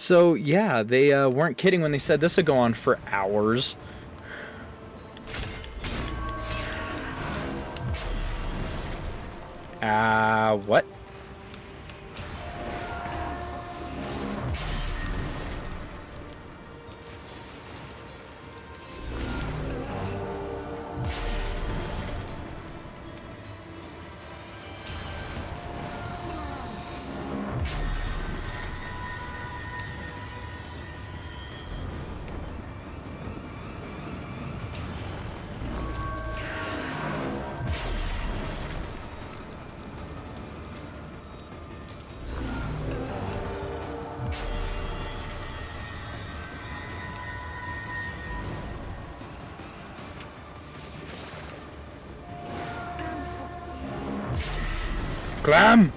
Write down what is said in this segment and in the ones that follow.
So, yeah, they weren't kidding when they said this would go on for hours. What? Clam!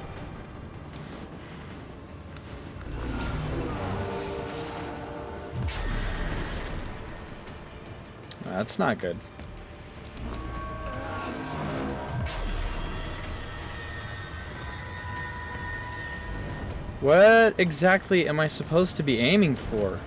That's not good. What exactly am I supposed to be aiming for?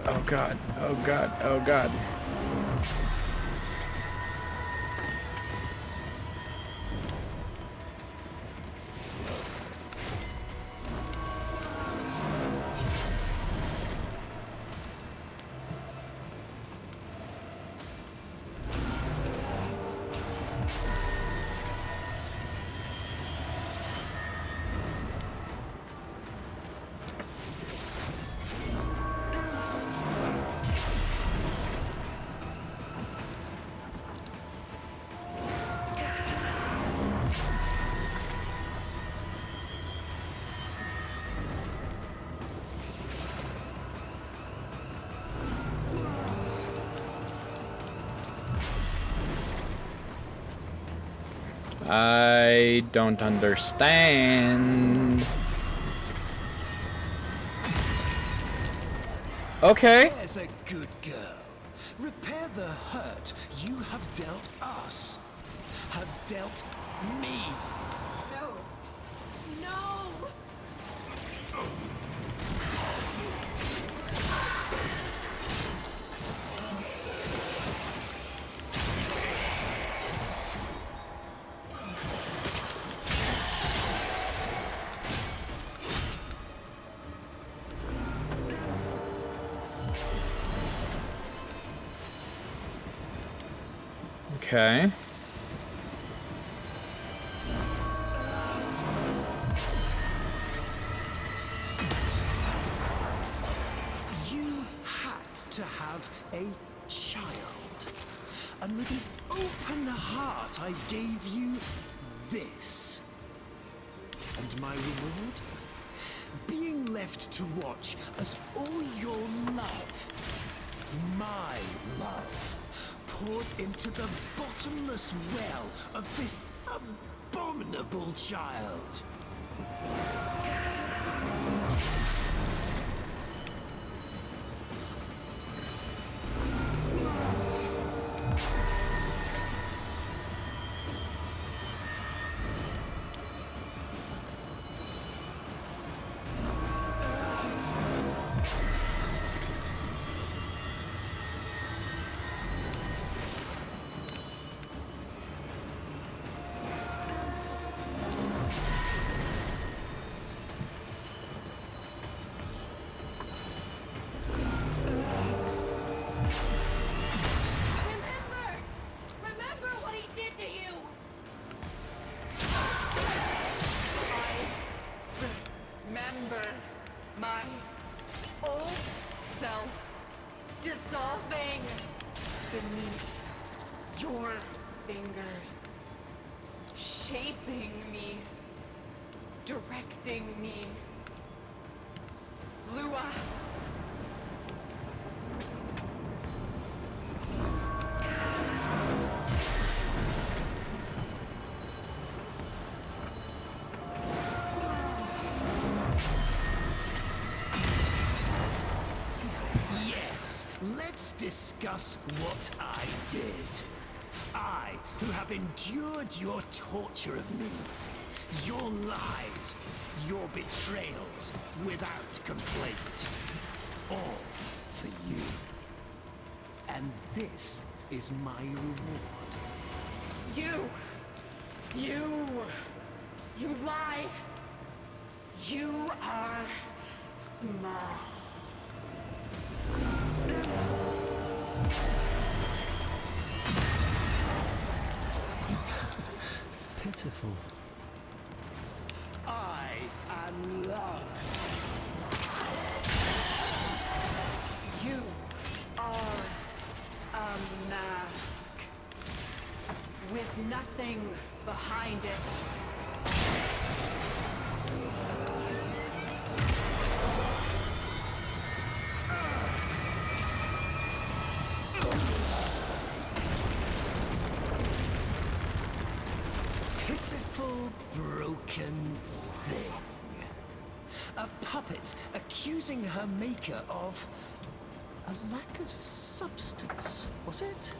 Oh god, oh god, oh god. I don't understand. Okay. There's a good girl. Repair the hurt you have dealt us. Have dealt me. No. No! Okay. You had to have a child. And with an open heart I gave you this. And my reward? Being left to watch as all your love, my love, poured into the bottomless well of this abominable child. Remember what he did to you! Remember my Old self dissolving beneath your fingers, shaping me, directing me. Lua. Yes, let's discuss what I did. I, who have endured your torture of me, your lies, your betrayals, without complaint. All for you. And this is my reward. You lie. You are small. Pitiful. I am love. You are a mask with nothing behind it. Pitiful, broken thing. A puppet accusing her maker of a lack of substance, was it?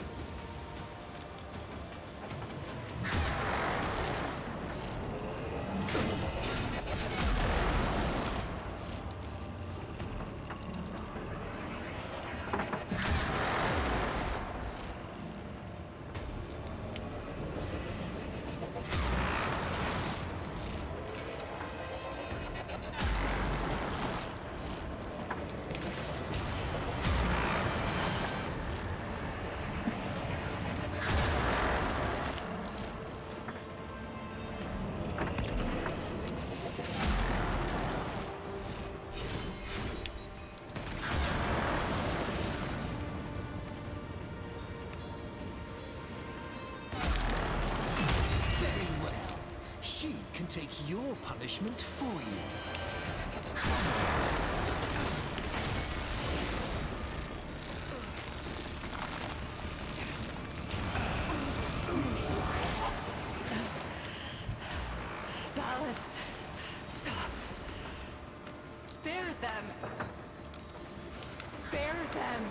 She can take your punishment for you. BALLUS, stop. Spare them. Spare them.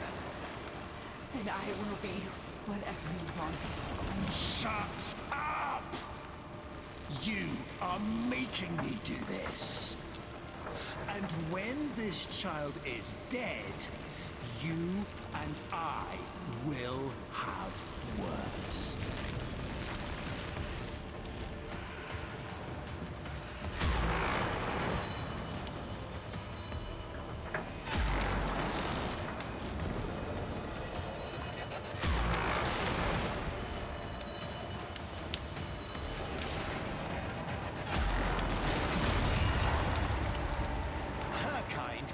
And I will be whatever you want. Shut up! You are making me do this. And when this child is dead, you and I will have words.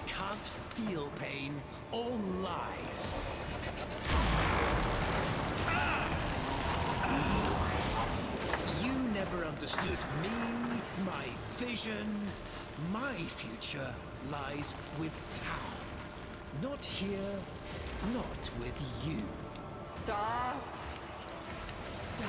Can't feel pain or lies. You never understood me, my vision. My future lies with Tau. Not here, not with you. Stop. Stop.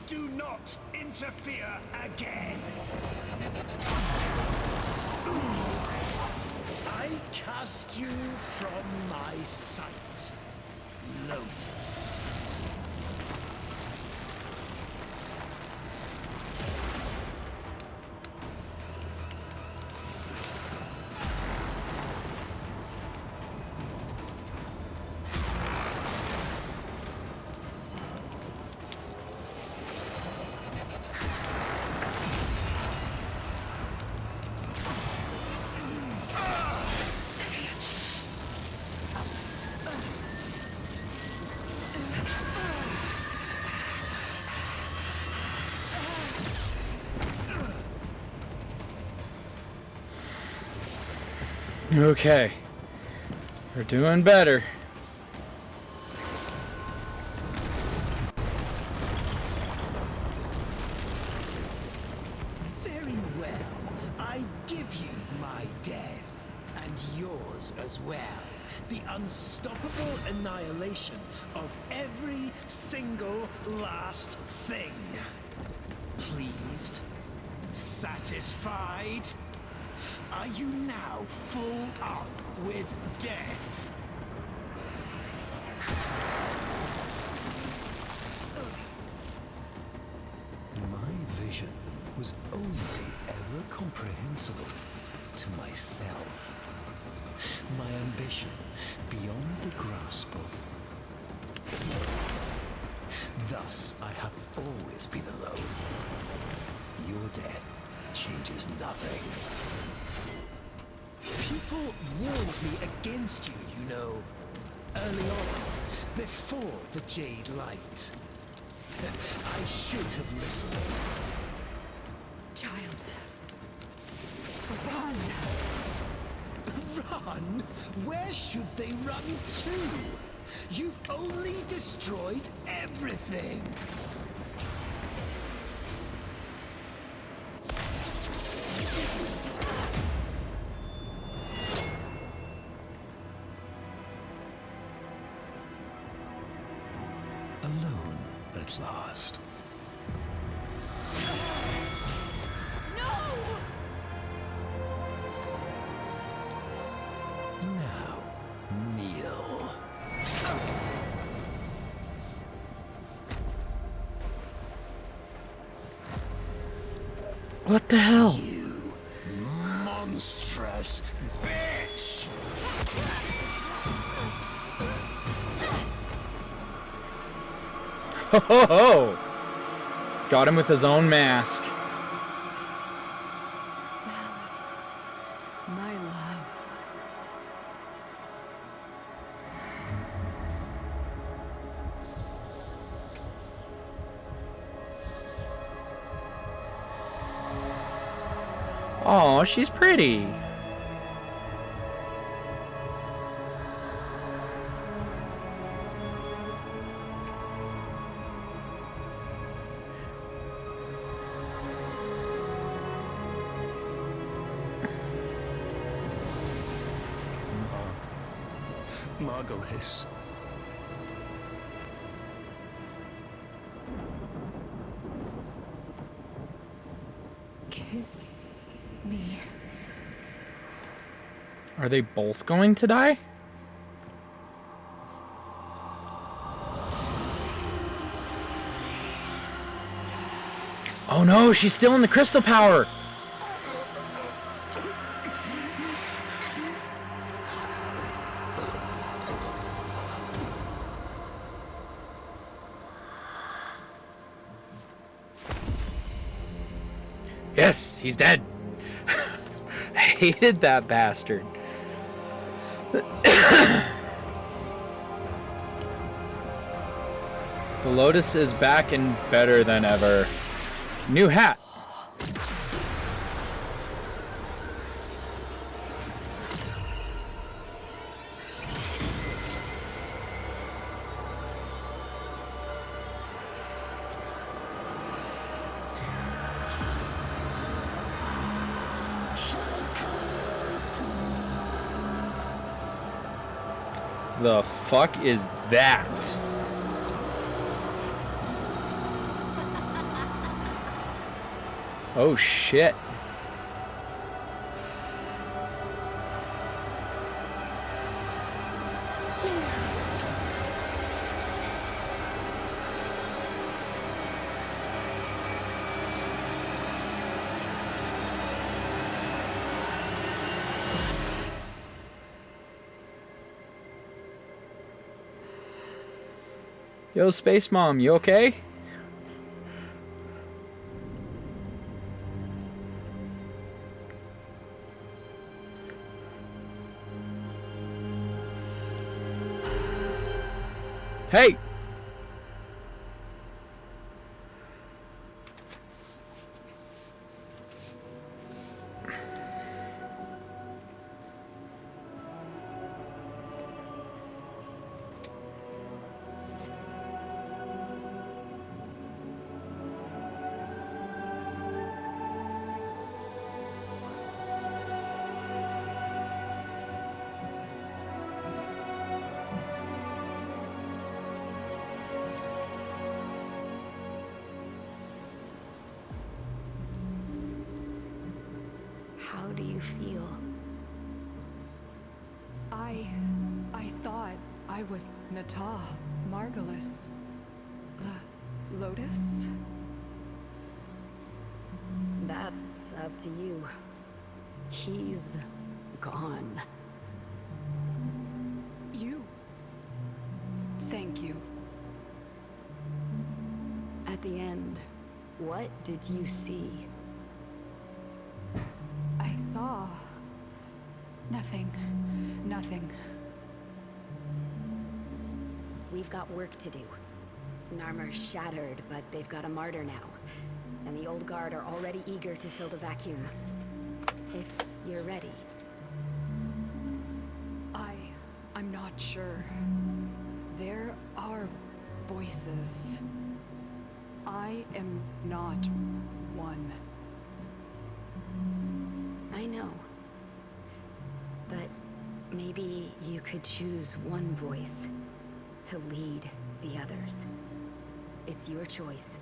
Do not interfere again! I cast you from my sight, Lotus. Okay. We're doing better. Very well. I give you my death. And yours as well. The unstoppable annihilation of every single last thing. Pleased? Satisfied? Are you now full up with death? My vision was only ever comprehensible to myself. My ambition beyond the grasp of... Thus, I have always been alone. Your death changes nothing. People warned me against you, you know, early on, before the Jade Light. I should have listened. Child. Run! Run? Where should they run to? You've only destroyed everything. Alone at last. Now, kneel. What the hell? You monstrous bitch! Ho ho ho! Got him with his own mask. Ballus, my love. Oh, she's pretty. Margulis. Kiss me. Are they both going to die? Oh no, she's still in the crystal power. Yes, he's dead. I hated that bastard. The Lotus is back and better than ever. New hat. The fuck is that? Oh shit. Yo, Space Mom, you okay? Hey! How do you feel? I thought I was Nata, Margulis. The Lotus? That's up to you. He's gone. You. Thank you. At the end, what did you see? I saw... nothing. Nothing. We've got work to do. Narmer's shattered, but they've got a martyr now. And the old guard are already eager to fill the vacuum. If you're ready. I'm not sure. There are voices. I am not one. I know. But maybe you could choose one voice to lead the others. It's your choice.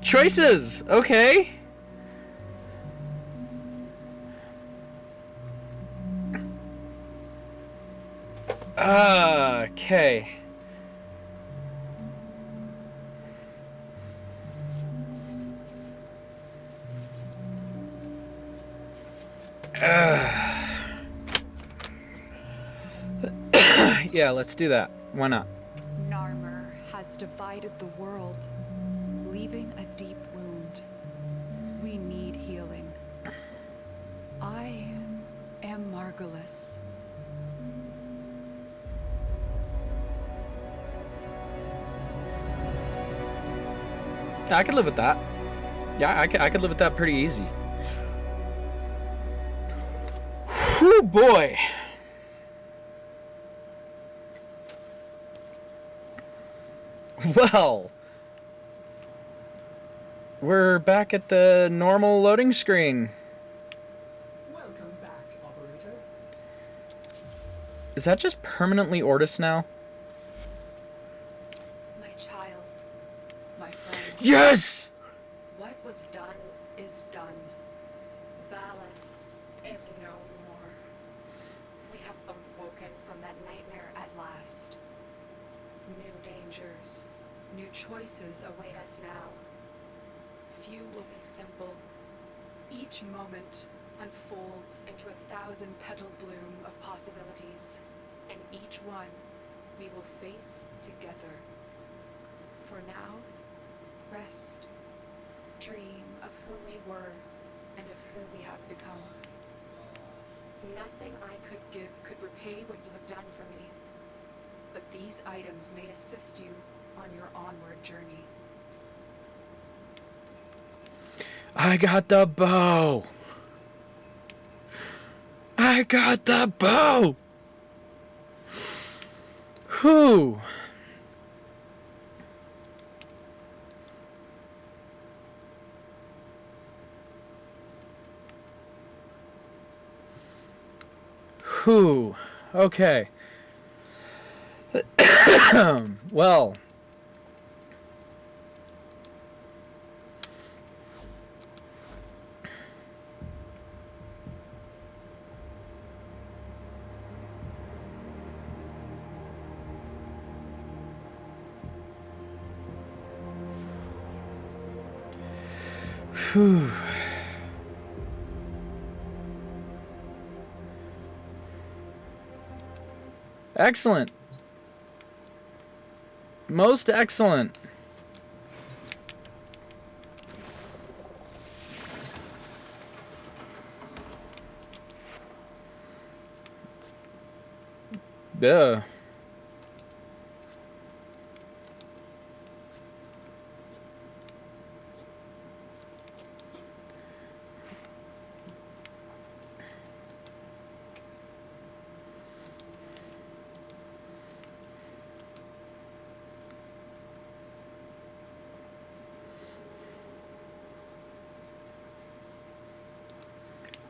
Choices, okay. Okay. Yeah, let's do that. Why not? Narmer has divided the world, leaving a deep wound. We need healing. I am Margulis. I could live with that. Yeah, I could live with that pretty easy. Whew, boy. Well, we're back at the normal loading screen. Welcome back, operator. Is that just permanently Ortis now? My child. My friend. Yes! What was done is done. BALLUS is no more. We have both woken from that nightmare at last. New dangers, new choices await us now. Few will be simple. Each moment unfolds into 1,000-petaled bloom of possibilities, and each one we will face together. For now, rest. Dream of who we were and of who we have become. Nothing I could give could repay what you have done for me, but these items may assist you on your onward journey. I got the bow. I got the bow. Whew. Whew. Okay. Well. Whew. Excellent. Most excellent. Duh.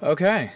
Okay.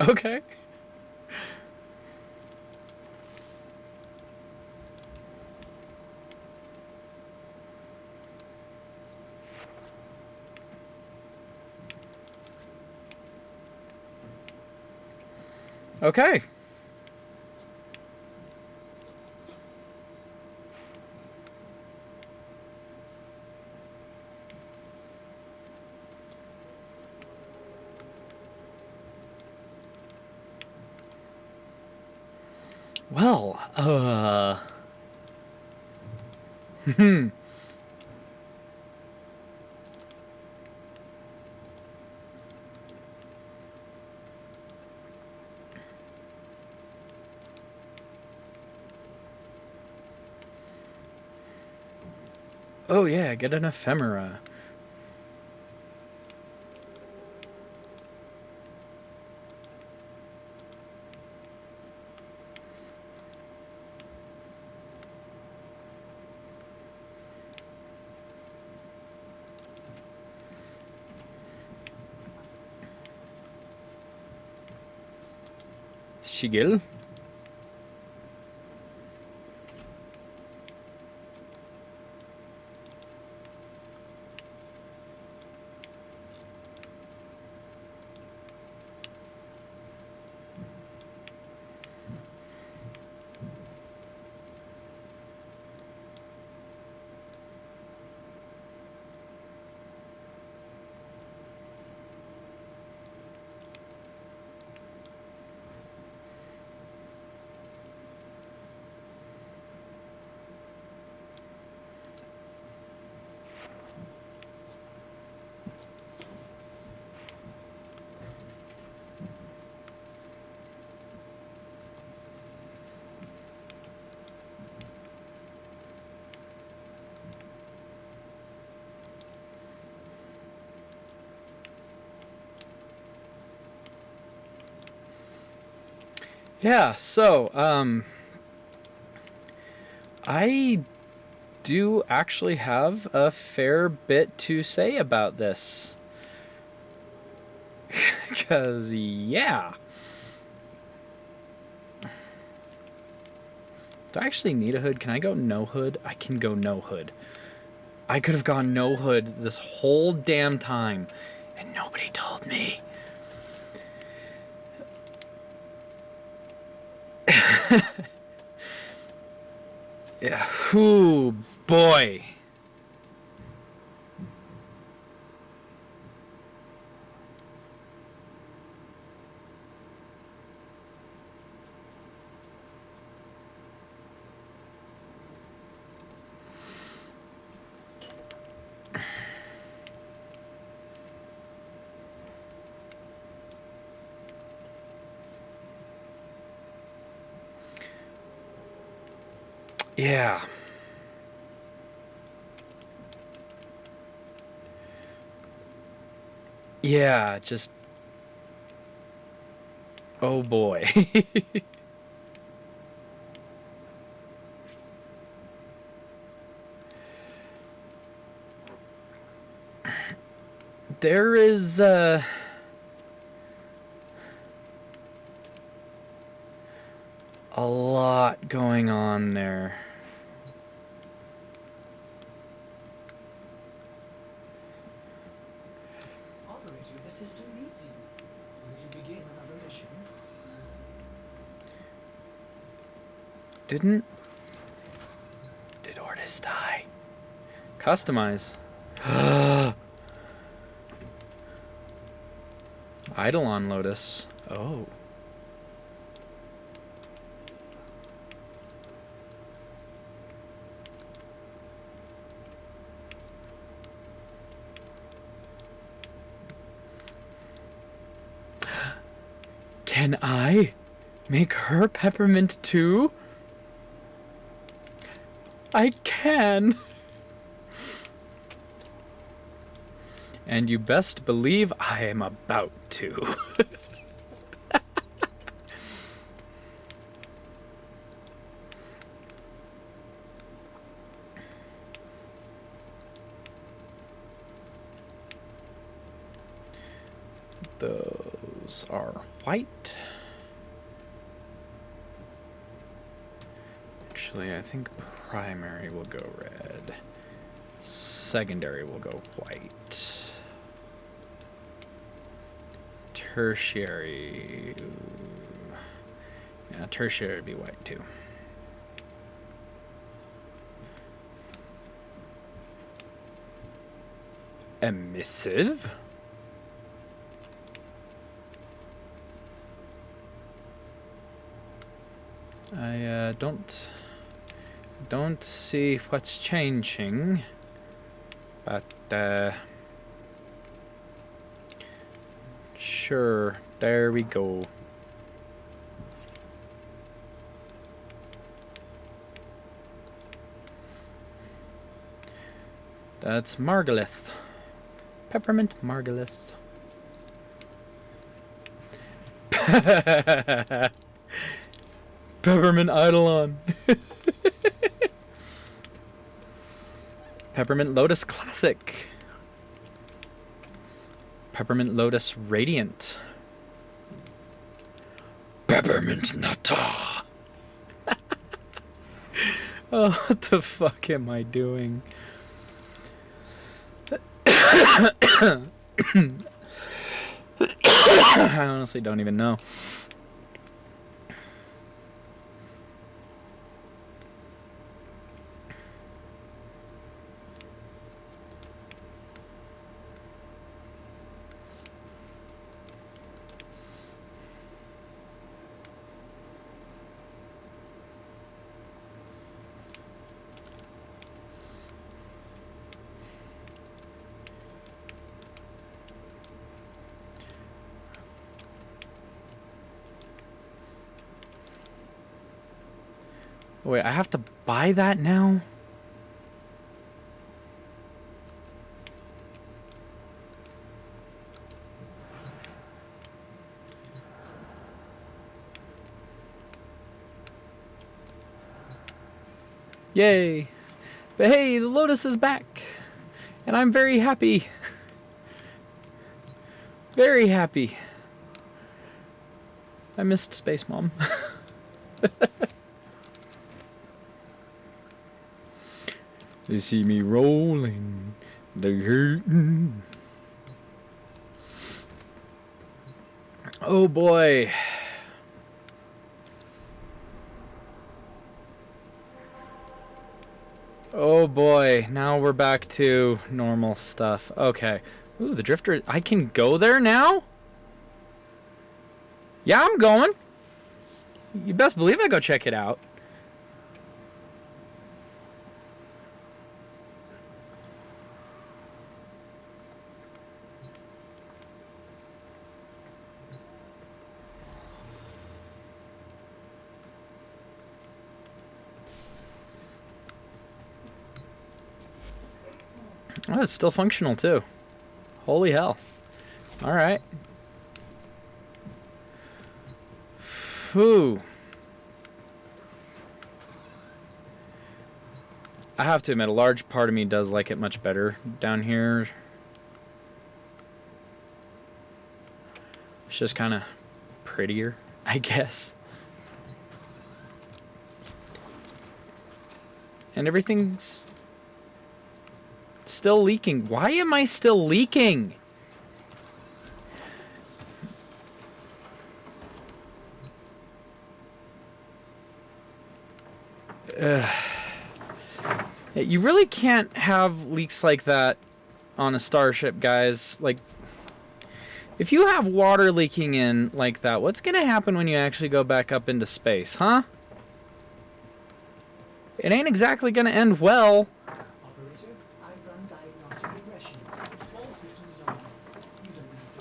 Okay. Okay. Well, hmm. Oh yeah, get an ephemera. Shigil? Yeah, so, I do actually have a fair bit to say about this. Because, yeah. Do I actually need a hood? Can I go no hood? I can go no hood. I could have gone no hood this whole damn time, and nobody told me. Yeah, whoo, boy. Yeah. Yeah, just... Oh boy. There is, a lot going on there. Operator, the system needs you. Will you begin another mission? Did Ordis die? Customize. Eidolon Lotus. Oh. Can I make her peppermint too? I can. And you best believe I am about to. Those are white. Actually, I think primary will go red. Secondary will go white. Tertiary. Yeah, tertiary would be white too. Emissive? I don't see what's changing, but sure, there we go. That's Margalith. Peppermint Margalith. Peppermint Eidolon. Peppermint Lotus Classic. Peppermint Lotus Radiant. Peppermint Nata. Oh, what the fuck am I doing? I honestly don't even know. Wait, I have to buy that now? Yay! But hey, the Lotus is back! And I'm very happy. Very happy. I missed Space Mom. They see me rolling, they hurting. Oh boy. Oh boy, now we're back to normal stuff. Okay. Ooh, the Drifter, I can go there now? Yeah, I'm going. You best believe I go check it out. Oh, it's still functional too. Holy hell. Alright. Whew. I have to admit, a large part of me does like it much better down here. It's just kind of prettier, I guess. And everything's still leaking. Why am I still leaking? You really can't have leaks like that on a starship, guys. Like, if you have water leaking in like that, what's gonna happen when you actually go back up into space, huh? It ain't exactly gonna end well. Operator, I've run diagnostic regressions. All systems normal. You don't need to.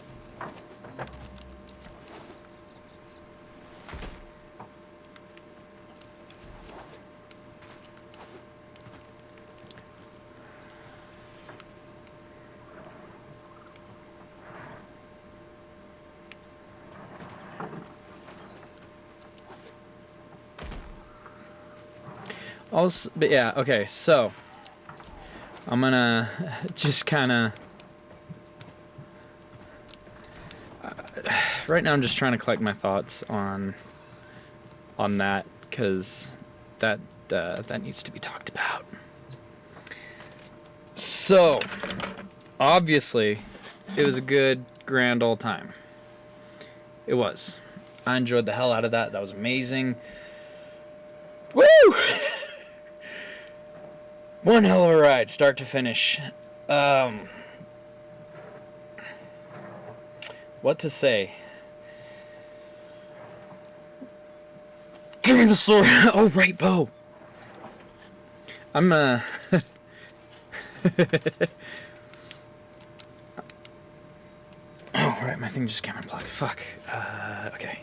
Also, but yeah, okay, so I'm gonna just kind of right now I'm just trying to collect my thoughts on that, because that needs to be talked about. So obviously it was a good grand old time. It was. I enjoyed the hell out of that. That was amazing. Woo! One hell of a ride, start to finish. What to say? Give me the sword. Oh, right, bow. I'm oh, right, my thing just came unplugged. Fuck. Okay.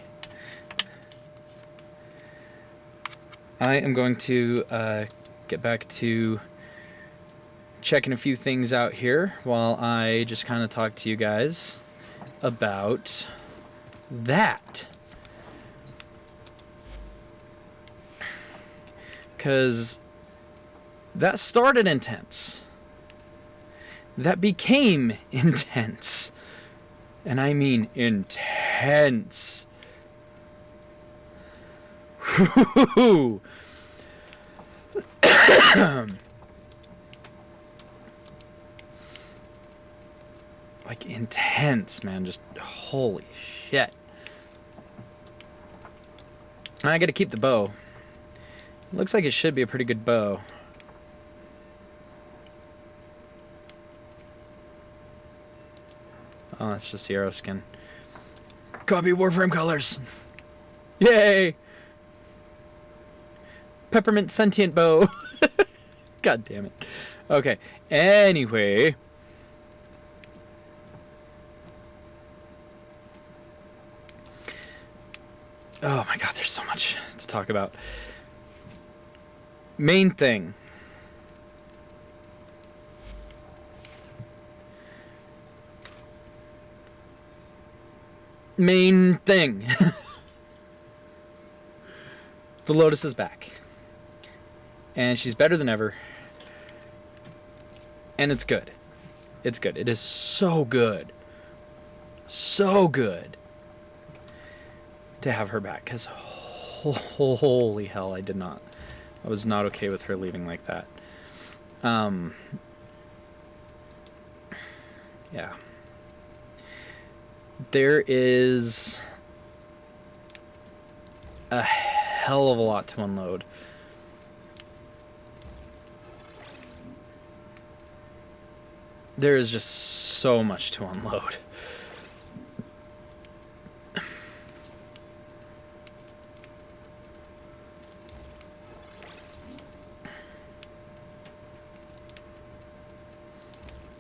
I am going to get back to checking a few things out here while I just kind of talk to you guys about that. Because that started intense. That became intense. And I mean intense. Like intense, man. Just holy shit. I gotta keep the bow. Looks like it should be a pretty good bow. Oh, that's just the arrow skin. Copy Warframe colors. Yay! Peppermint sentient bow. God damn it. Okay. Anyway. Oh my god, there's so much to talk about. Main thing. Main thing. The Lotus is back. And she's better than ever. And it's good. It's good. It is so good. So good to have her back. Because holy hell, I was not okay with her leaving like that. Yeah. There is a hell of a lot to unload. There is just so much to unload.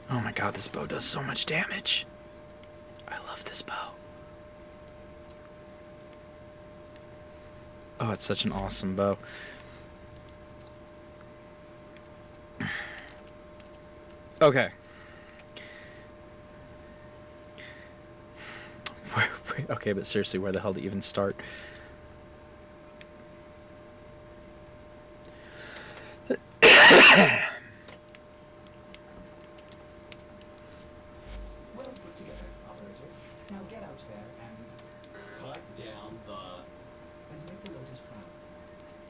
Oh my god, this bow does so much damage. I love this bow. Oh, it's such an awesome bow. Okay. Okay, but seriously, where the hell to even start? Well put together, operator. Now get out there and cut down the... and make the Lotus proud.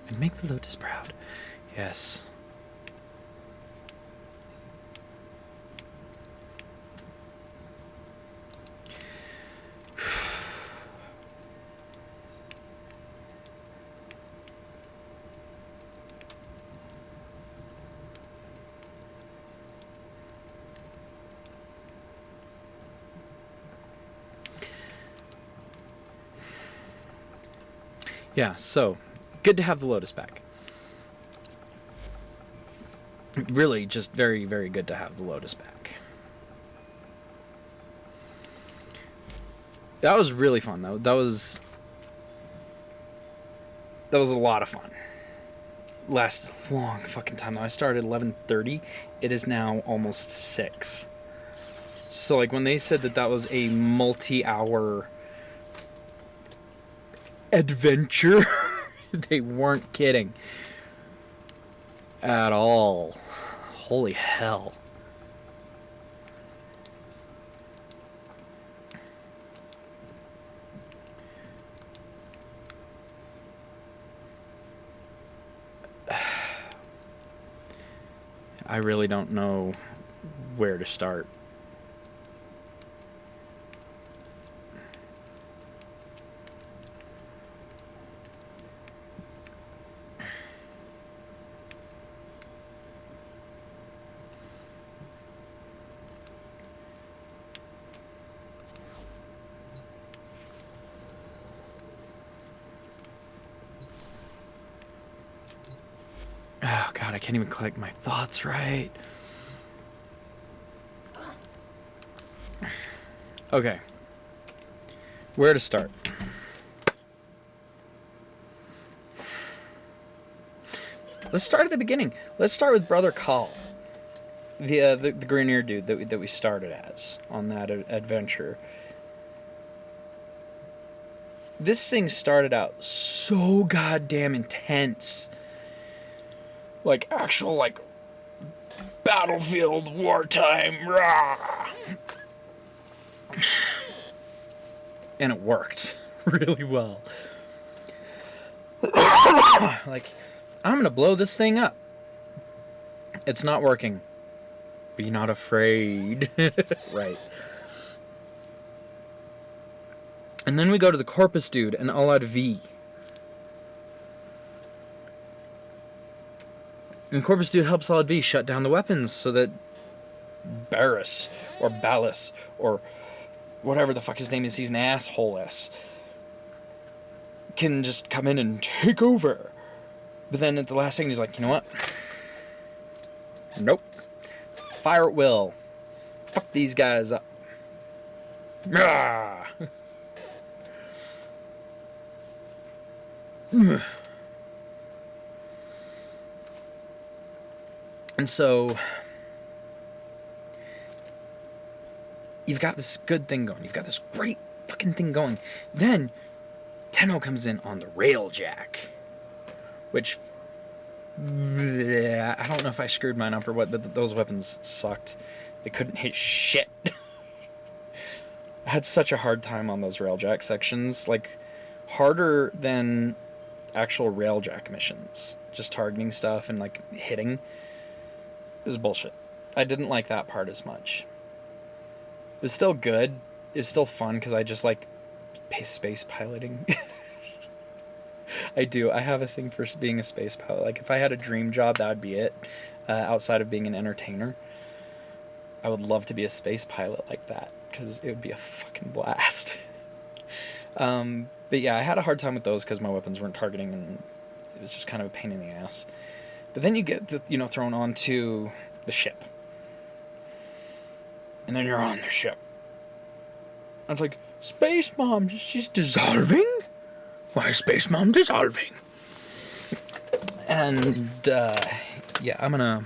And make the Lotus proud. Yes. Yeah, so good to have the Lotus back. Really, just very, very good to have the Lotus back. That was really fun, though. That was a lot of fun. Lasted a long fucking time. I started at 11:30. It is now almost 6. So, like, when they said that was a multi-hour adventure, they weren't kidding. at all. Holy hell. I really don't know where to start. Oh god, I can't even collect my thoughts right. Okay. Where to start? Let's start at the beginning. Let's start with Brother Call. The Grenier dude that we started as on that adventure. This thing started out so goddamn intense. Like actual like battlefield wartime, rah! And it worked really well. Like, I'm gonna blow this thing up. It's not working. Be not afraid. Right. And then we go to the Corpus dude and Alad V. And Corpus dude helps Alad V shut down the weapons so that Barrus or Ballus or whatever the fuck his name is, he's an asshole-ass, can just come in and take over. But then at the last second he's like, you know what? Nope. Fire at will. Fuck these guys up. Ah! And so you've got this good thing going. You've got this great fucking thing going. Then Tenno comes in on the railjack, which I don't know if I screwed mine up or what, but those weapons sucked. They couldn't hit shit. I had such a hard time on those railjack sections, like harder than actual railjack missions. Just targeting stuff and like hitting. It was bullshit. I didn't like that part as much. It was still good. It was still fun because I just like space piloting. I do. I have a thing for being a space pilot. Like if I had a dream job, that would be it. Outside of being an entertainer, I would love to be a space pilot like that because it would be a fucking blast. But yeah, I had a hard time with those because my weapons weren't targeting and it was just kind of a pain in the ass. But then you get, thrown onto the ship. And then you're on the ship. And it's like, Space Mom, she's dissolving? Why is Space Mom dissolving? And, yeah, I'm gonna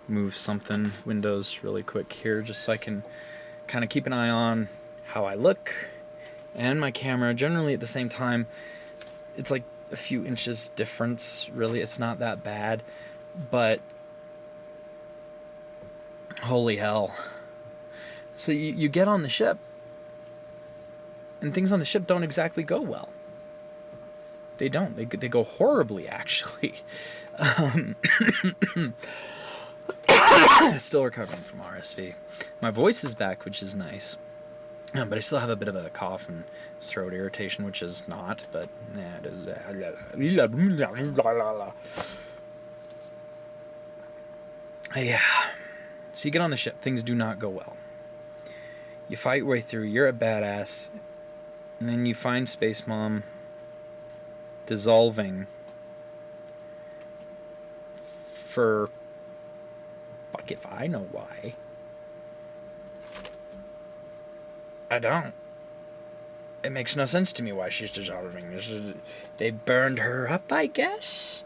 move something, Windows, really quick here, just so I can kind of keep an eye on how I look and my camera. Generally at the same time, it's like a few inches difference, really. It's not that bad, but holy hell. So you get on the ship and things on the ship don't exactly go well. They don't. They go horribly, actually. Still recovering from RSV. My voice is back, which is nice. But I still have a bit of a cough and throat irritation, which is not, but yeah, it is. Yeah. So you get on the ship. Things do not go well. You fight your way through. You're a badass. And then you find Space Mom dissolving for... Fuck if I know why. I don't. It makes no sense to me why she's dissolving. They burned her up, I guess?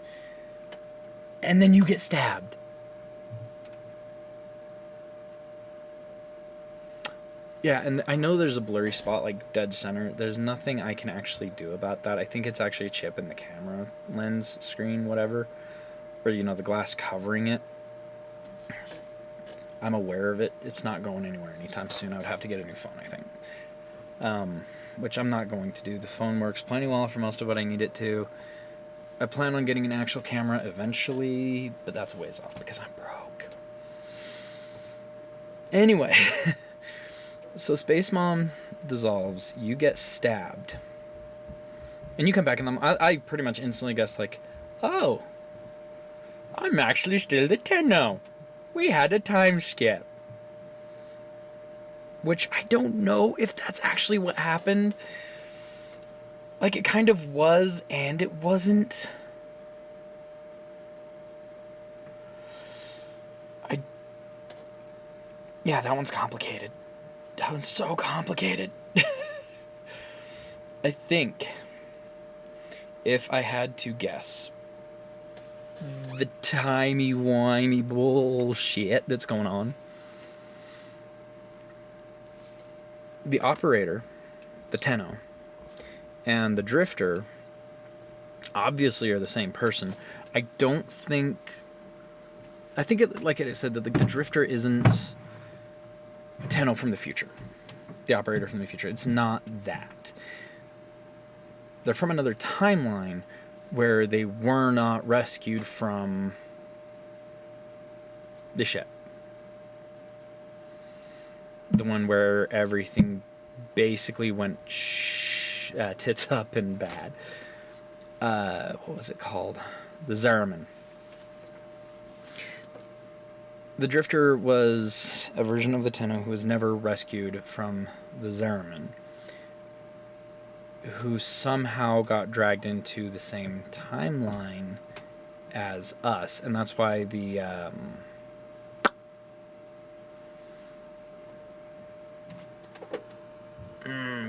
And then you get stabbed. Yeah, and I know there's a blurry spot, like dead center. There's nothing I can actually do about that. I think it's actually a chip in the camera lens screen, whatever. or, you know, the glass covering it. I'm aware of it. It's not going anywhere anytime soon. I would have to get a new phone, I think. Which I'm not going to do. The phone works plenty well for most of what I need it to. I plan on getting an actual camera eventually, but that's a ways off because I'm broke. Anyway, so Space Mom dissolves, you get stabbed, and you come back, and I pretty much instantly guessed, like, oh, I'm actually still the Tenno. We had a time skip. Which I don't know if that's actually what happened. Like, it kind of was, and it wasn't. Yeah, that one's complicated. That one's so complicated. I think, if I had to guess, the timey-wimey bullshit that's going on, the operator, the Tenno, and the drifter obviously are the same person. I don't think... I think, like I said, that the drifter isn't Tenno from the future. The operator from the future. It's not that. They're from another timeline where they were not rescued from the ship. The one where everything basically went tits up and bad. What was it called? The Zariman. The Drifter was a version of the Tenno who was never rescued from the Zariman, who somehow got dragged into the same timeline as us, and that's why the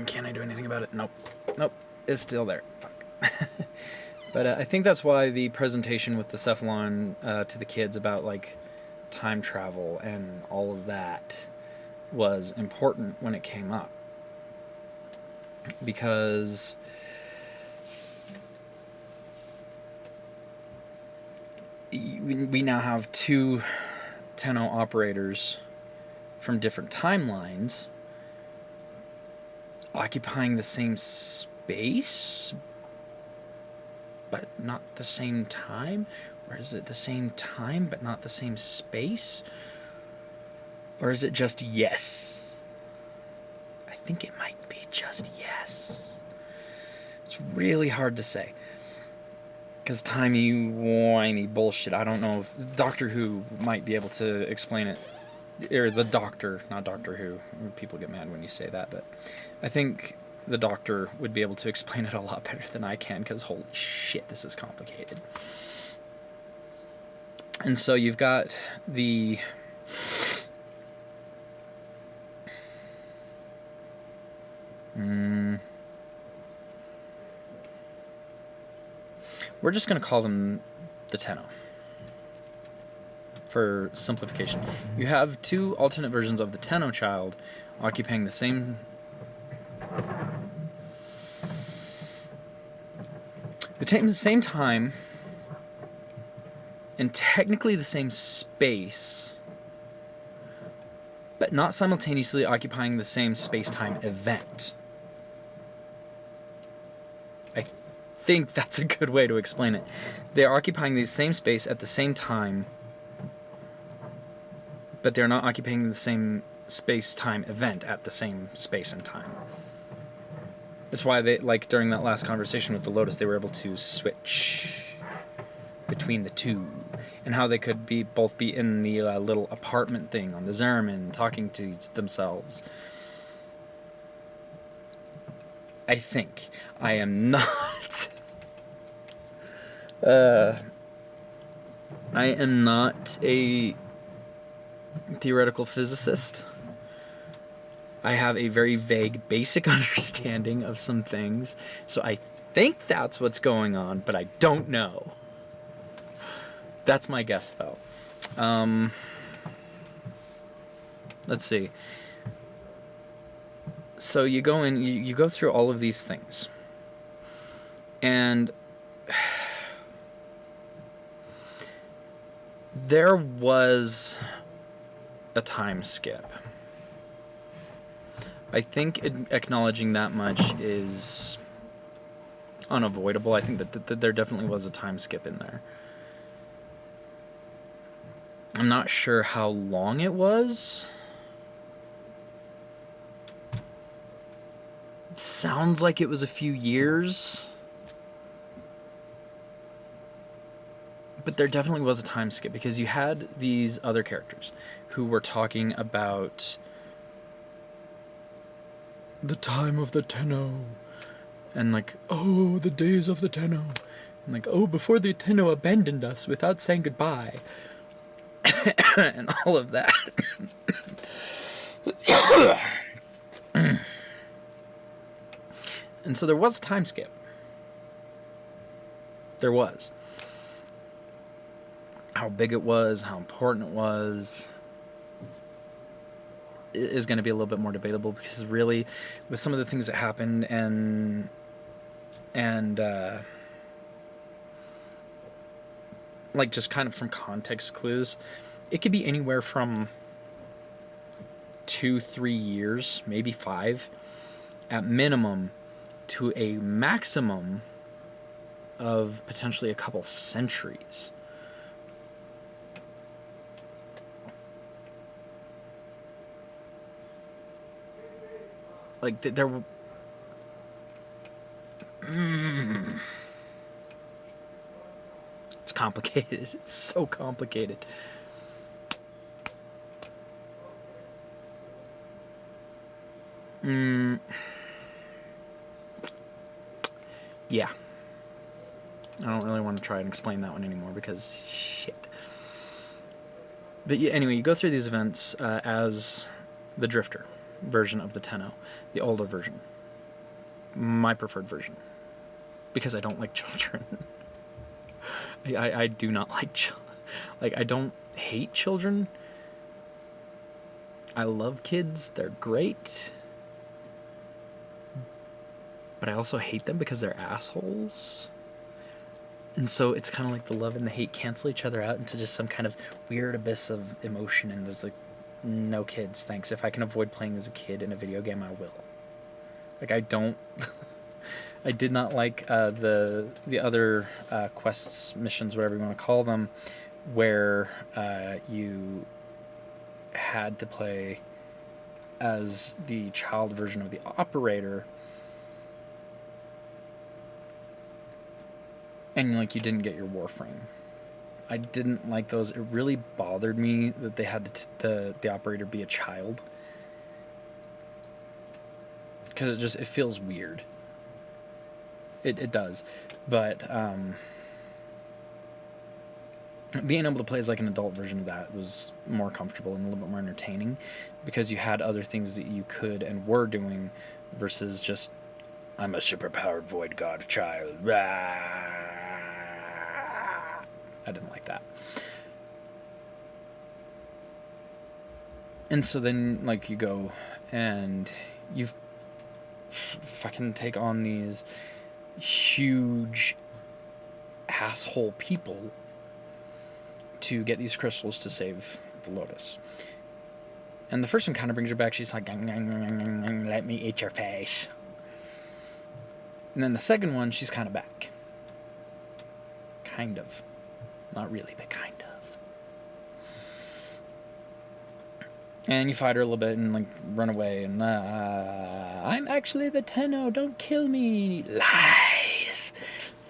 can I do anything about it? Nope. Nope. It's still there. Fuck. But I think that's why the presentation with the Cephalon to the kids about, like, time travel and all of that was important when it came up. Because we now have two Tenno operators from different timelines occupying the same space, but not the same time? Or is it the same time, but not the same space? Or is it just yes? I think it might be just yes. It's really hard to say. Because timey-wimey bullshit, I don't know if Doctor Who might be able to explain it. Or the Doctor, not Doctor Who. People get mad when you say that, but I think the Doctor would be able to explain it a lot better than I can, because holy shit, this is complicated. And so you've got the... we're just going to call them the Tenno, for simplification. You have two alternate versions of the Tenno child occupying the same... same time, and technically the same space, but not simultaneously occupying the same space-time event. I think that's a good way to explain it. They're occupying the same space at the same time, but they're not occupying the same space-time event at the same space and time. That's why they, like, during that last conversation with the Lotus, they were able to switch between the two, and how they could both be in the little apartment thing on the Zariman, talking to themselves. I think. I am not... I am not a theoretical physicist. I have a very vague, basic understanding of some things, so I think that's what's going on, but I don't know. That's my guess, though. Let's see. So you go in, you go through all of these things, and There was a time skip. I think acknowledging that much is unavoidable. I think that there definitely was a time skip in there. I'm not sure how long it was. It sounds like it was a few years. But there definitely was a time skip, because you had these other characters who were talking about the time of the Tenno, and like, oh, the days of the Tenno, and like, oh, before the Tenno abandoned us without saying goodbye, and all of that. And so there was a time skip. There was. How big it was, how important it was, is going to be a little bit more debatable, because really, with some of the things that happened and like, just kind of from context clues, it could be anywhere from 2-3 years, maybe 5 at minimum, to a maximum of potentially a couple centuries. Like, there were... It's complicated. It's so complicated. Yeah. I don't really want to try and explain that one anymore, because shit. But yeah, anyway, you go through these events as the Drifter version of the Tenno, the older version, my preferred version, because I don't like children. I do not like children. Like, I don't hate children. I love kids. They're great. But I also hate them because they're assholes. And so it's kind of like the love and the hate cancel each other out into just some kind of weird abyss of emotion, and there's like, no kids, thanks. If I can avoid playing as a kid in a video game, I will. Like, I don't... I did not like the other quests, missions, whatever you want to call them, where you had to play as the child version of the operator, and like, you didn't get your Warframe. I didn't like those. It really bothered me that they had the operator be a child, because it feels weird. It does. But being able to play as like an adult version of that was more comfortable and a little bit more entertaining, because you had other things that you could and were doing, versus just, I'm a superpowered void god child. I didn't like that. And so then, like, you go and you fucking take on these huge asshole people to get these crystals to save the Lotus. And the first one kind of brings her back. She's like, let me eat your face. And then the second one, she's kind of back. Kind of. Not really, but kind of. And you fight her a little bit and, like, run away. And, I'm actually the Tenno. Don't kill me. Lies.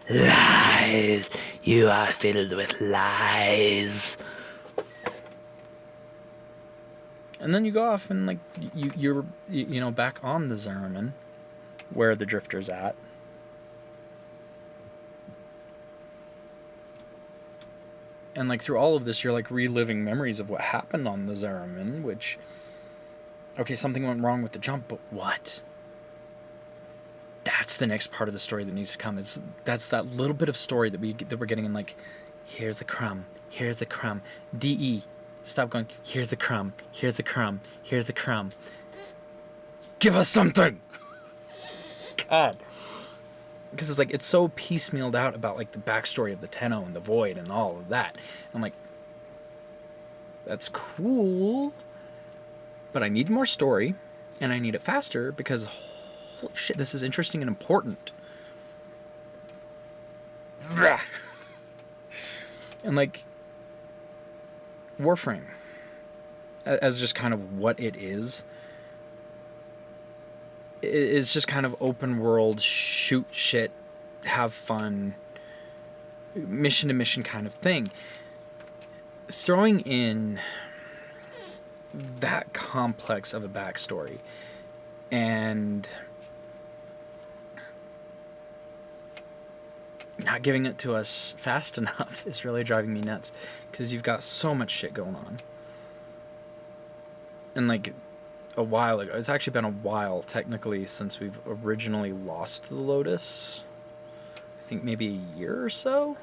Lies. You are filled with lies. And then you go off and, like, you're back on the Zariman, where the Drifter's at. And, like, through all of this, you're, like, reliving memories of what happened on the Zariman, which, okay, something went wrong with the jump, but what? That's the next part of the story that needs to come. That's that little bit of story that we're getting in, like, here's the crumb, here's the crumb, DE. Stop going, here's the crumb, here's the crumb, here's the crumb. Give us something! God. Because it's like, it's so piecemealed out about, like, the backstory of the Tenno and the Void and all of that. I'm like, That's cool. But I need more story, and I need it faster because, holy shit, this is interesting and important. And like, Warframe, as just kind of what it is just kind of open world, shoot shit, have fun, mission to mission kind of thing. Throwing in that complex of a backstory and not giving it to us fast enough is really driving me nuts, because you've got so much shit going on. And like a while ago, it's actually been a while technically since we've originally lost the Lotus. I think maybe a year or so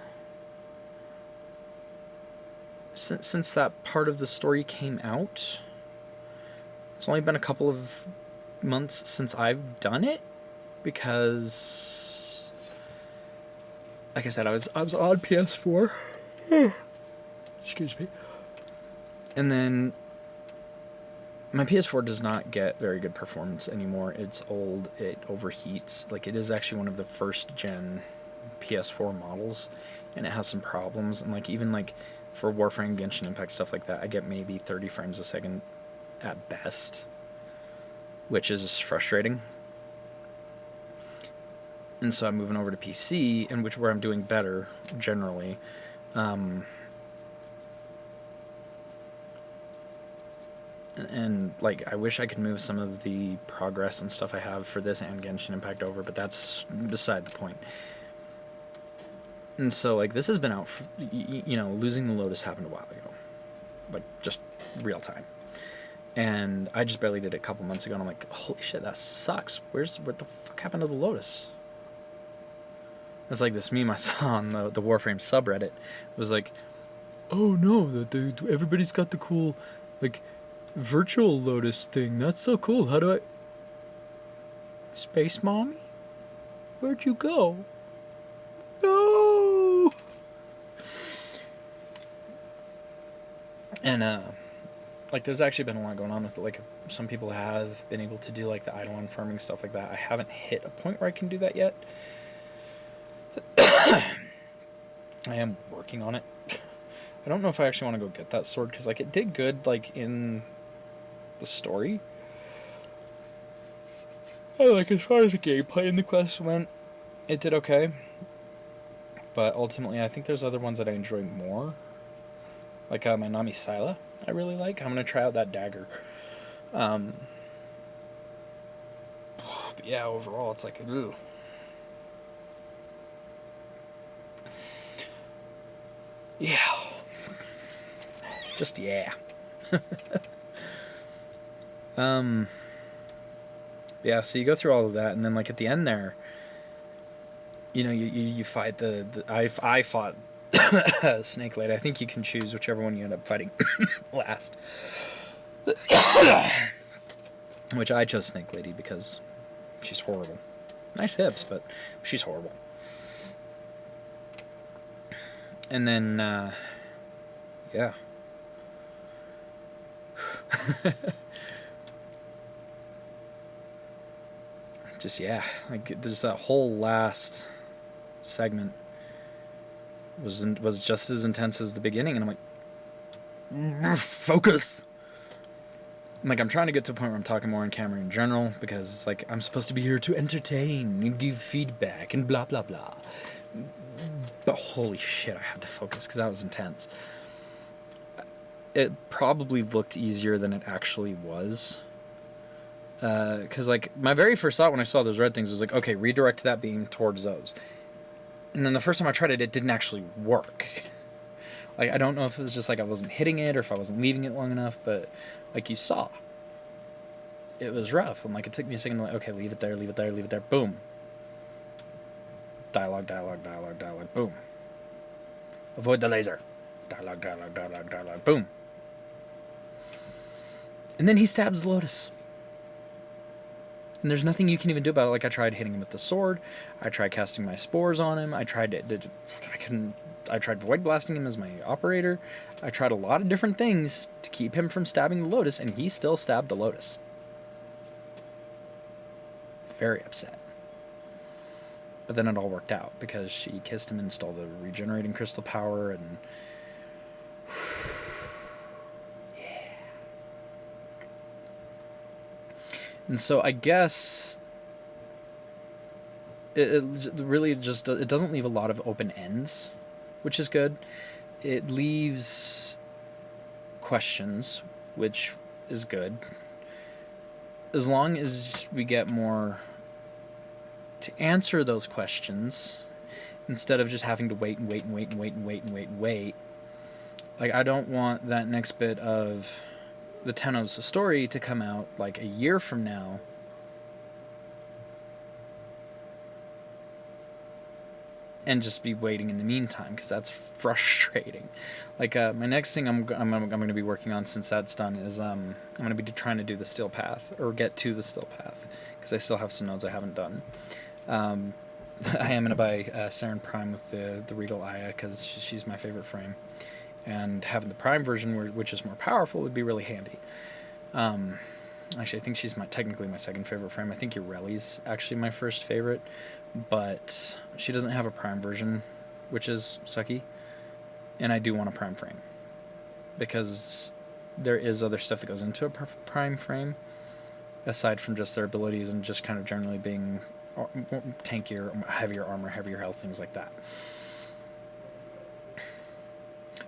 since that part of the story came out. It's only been a couple of months since I've done it, because like I said, I was on PS4. Excuse me. And then my PS4 does not get very good performance anymore. It's old, it overheats. Like, it is actually one of the first gen PS4 models, and it has some problems. And like, even like for Warframe, Genshin Impact, stuff like that, I get maybe 30 frames a second at best, which is frustrating. And so I'm moving over to PC, and where I'm doing better generally. And like, I wish I could move some of the progress and stuff I have for this and Genshin Impact over, but that's beside the point. And so like, this has been out for, you know, losing the Lotus happened a while ago, like just real time. And I just barely did it a couple months ago, and I'm like, holy shit, that sucks. What the fuck happened to the Lotus? It's like this meme I saw on the Warframe subreddit. It was like, oh no, everybody's got the cool, like, virtual Lotus thing. That's so cool. How do I... Space Mommy? Where'd you go? No! And, like, there's actually been a lot going on with it. Like, some people have been able to do, like, the Eidolon farming, stuff like that. I haven't hit a point where I can do that yet. I am working on it. I don't know if I actually want to go get that sword, because, like, it did good, like, in the story. And, like, as far as the gameplay and the quests went, it did okay. But ultimately, I think there's other ones that I enjoy more. Like, my Nami Sila, I really like. I'm going to try out that dagger. But yeah, overall, it's like, ugh. Yeah. Just, yeah. Yeah, so you go through all of that, and then, like, at the end there, you know, you fight I fought Snake Lady. I think you can choose whichever one you end up fighting last. Which I chose Snake Lady because she's horrible. Nice hips, but she's horrible. And then, yeah. Just, yeah, like, there's that whole last segment was just as intense as the beginning, and I'm like, focus. Like, I'm trying to get to a point where I'm talking more on camera in general, because it's like, I'm supposed to be here to entertain and give feedback and blah blah blah. But holy shit, I had to focus, because that was intense. It probably looked easier than it actually was. Because, like, my very first thought when I saw those red things was like, okay, redirect that beam towards those. And then the first time I tried it, it didn't actually work. Like, I don't know if it was just like I wasn't hitting it or if I wasn't leaving it long enough, but like you saw, it was rough. And like, it took me a second to, like, okay, leave it there, leave it there, leave it there, boom. Dialogue, dialogue, dialogue, dialogue, boom. Avoid the laser. Dialogue, dialogue, dialogue, dialogue, boom. And then he stabs Lotus. And there's nothing you can even do about it. Like, I tried hitting him with the sword. I tried casting my spores on him. I tried I tried void blasting him as my operator. I tried a lot of different things to keep him from stabbing the Lotus, and he still stabbed the Lotus. Very upset. But then it all worked out because she kissed him and stole the regenerating crystal power, and yeah. And so I guess it really just, it doesn't leave a lot of open ends, which is good. It leaves questions, which is good. As long as we get more to answer those questions, instead of just having to wait and wait and wait and wait and wait and wait and wait. Like, I don't want that next bit of the Tenno's story to come out like a year from now and just be waiting in the meantime, because that's frustrating. Like, my next thing I'm going to be working on, since that's done, is I'm going to be trying to do the Steel Path, or get to the Steel Path, because I still have some nodes I haven't done. I am going to buy Saren Prime with the Regal Aya, because she's my favorite frame. And having the Prime version, which is more powerful, would be really handy. Actually, I think she's technically my second favorite frame. I think Ureli's actually my first favorite, but she doesn't have a Prime version, which is sucky. And I do want a Prime frame, because there is other stuff that goes into a Prime frame, aside from just their abilities and just kind of generally being tankier, heavier armor, heavier health, things like that.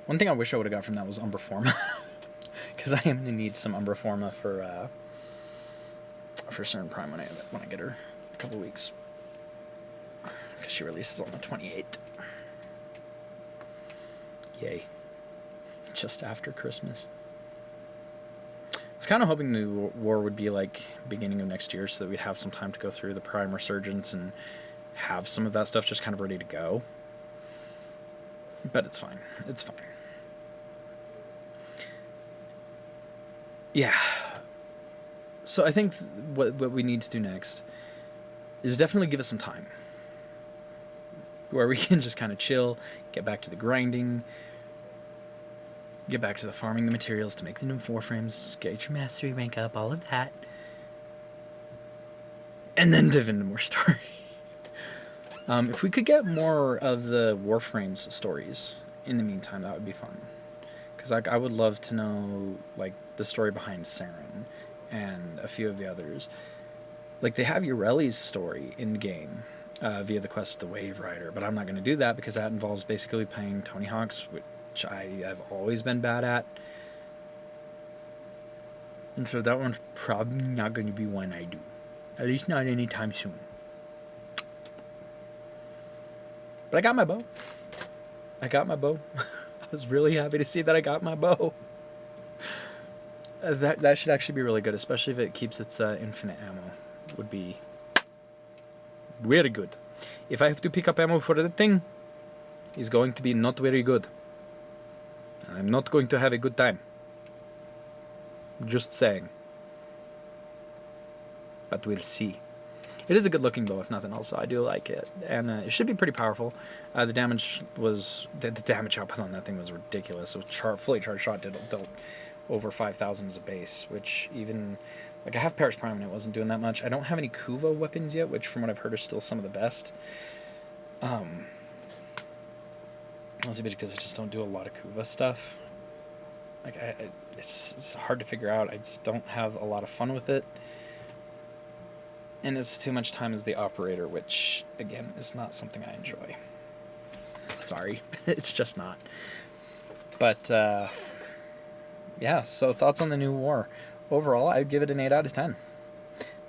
One thing I wish I would have got from that was Umbra Forma, because I am going to need some Umbra Forma for Saren Prime when I get her in a couple weeks, because she releases on the 28th. Yay. Just after Christmas. I was kind of hoping the war would be like beginning of next year, so that we'd have some time to go through the Prime Resurgence and have some of that stuff just kind of ready to go. But it's fine. It's fine. Yeah. So I think what we need to do next is definitely give us some time, where we can just kind of chill, get back to the grinding, get back to the farming the materials to make the new Warframes, get your mastery rank up, all of that. And then dive into more story. If we could get more of the Warframes stories in the meantime, that would be fun. Because I would love to know, like, the story behind Saren and a few of the others. Like, they have Ureli's story in-game via the quest of the Wave Rider, but I'm not going to do that because that involves basically playing Tony Hawk's, which I've always been bad at. And so that one's probably not going to be one I do. At least not anytime soon. But I got my bow. I got my bow. I was really happy to see that I got my bow. That should actually be really good, especially if it keeps its infinite ammo. Would be very good. If I have to pick up ammo for that thing, it's going to be not very good. I'm not going to have a good time. Just saying. But we'll see. It is a good looking bow, if nothing else, so I do like it. And it should be pretty powerful. The damage output on that thing was ridiculous. So fully charged shot dealt over 5,000 as a base, which even... Like, I have Paris Prime and it wasn't doing that much. I don't have any Kuva weapons yet, which from what I've heard are still some of the best. Mostly because I just don't do a lot of Kuva stuff. Like, it's hard to figure out. I just don't have a lot of fun with it. And it's too much time as the operator, which, again, is not something I enjoy. Sorry. It's just not. But, yeah, so thoughts on the new war. Overall, I'd give it an 8 out of 10.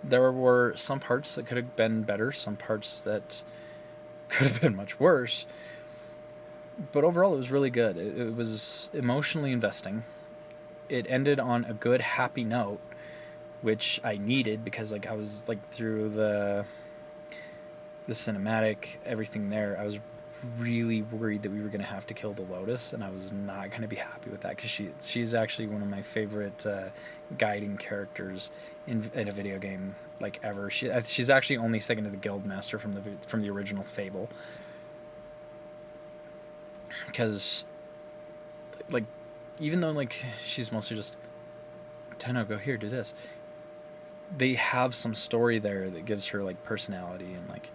There were some parts that could have been better, some parts that could have been much worse. But overall, it was really good. It was emotionally investing. It ended on a good, happy note, which I needed because, like, I was, like, through the cinematic, everything there, I was really worried that we were going to have to kill the Lotus, and I was not going to be happy with that, because she's actually one of my favorite guiding characters in a video game, like, ever. She's actually only second to the Guildmaster from the original Fable, because, like, even though, like, she's mostly just, Tenno, go here, do this, they have some story there that gives her, like, personality, and, like,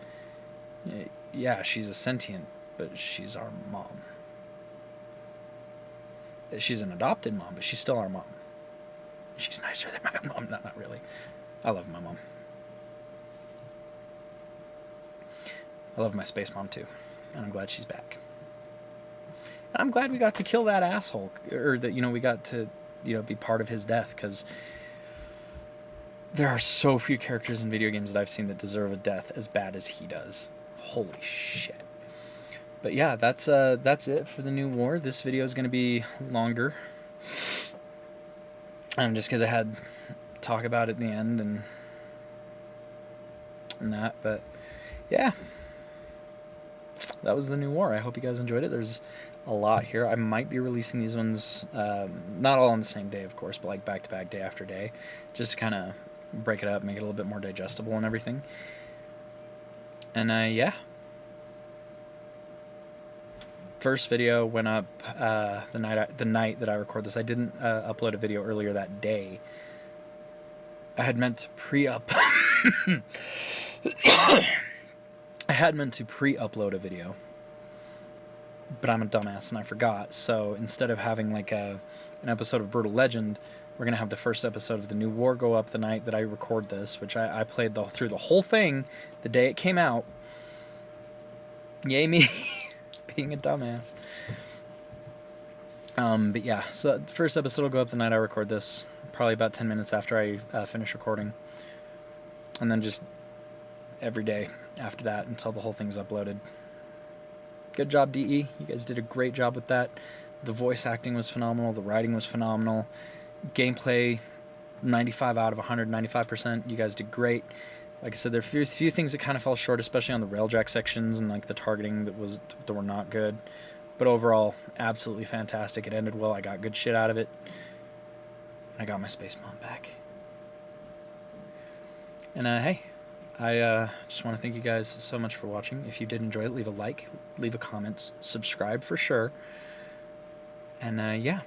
yeah, she's a sentient, but she's our mom. She's an adopted mom, but she's still our mom. She's nicer than my mom. Not really. I love my mom. I love my space mom too, and I'm glad she's back. And I'm glad we got to kill that asshole, or that, you know, we got to, you know, be part of his death, because there are so few characters in video games that I've seen that deserve a death as bad as he does. Holy shit. But yeah, that's it for the new war. This video is going to be longer, just because I had to talk about it in the end and that. But yeah, that was the new war. I hope you guys enjoyed it. There's a lot here. I might be releasing these ones, not all on the same day, of course, but like back-to-back, day after day, just to kind of break it up, make it a little bit more digestible and everything. And yeah, first video went up the night that I record this. I didn't upload a video earlier that day. I had meant to pre-upload a video, but I'm a dumbass and I forgot. So instead of having like an episode of Brutal Legend, we're gonna have the first episode of the new war go up the night that I record this, which I played through the whole thing the day it came out. Yay me. Being a dumbass. But yeah, so the first episode will go up the night I record this, probably about 10 minutes after I finish recording, and then just every day after that until the whole thing's uploaded. Good job, DE. You guys did a great job with that. The voice acting was phenomenal. The writing was phenomenal. Gameplay, 95 out of 100, 95%. You guys did great. Like I said, there are a few things that kind of fell short, especially on the railjack sections and like the targeting that were not good. But overall, absolutely fantastic. It ended well. I got good shit out of it. And I got my space mom back. And hey, I just want to thank you guys so much for watching. If you did enjoy it, leave a like, leave a comment, subscribe for sure. And yeah,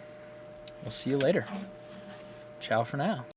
we'll see you later. Ciao for now.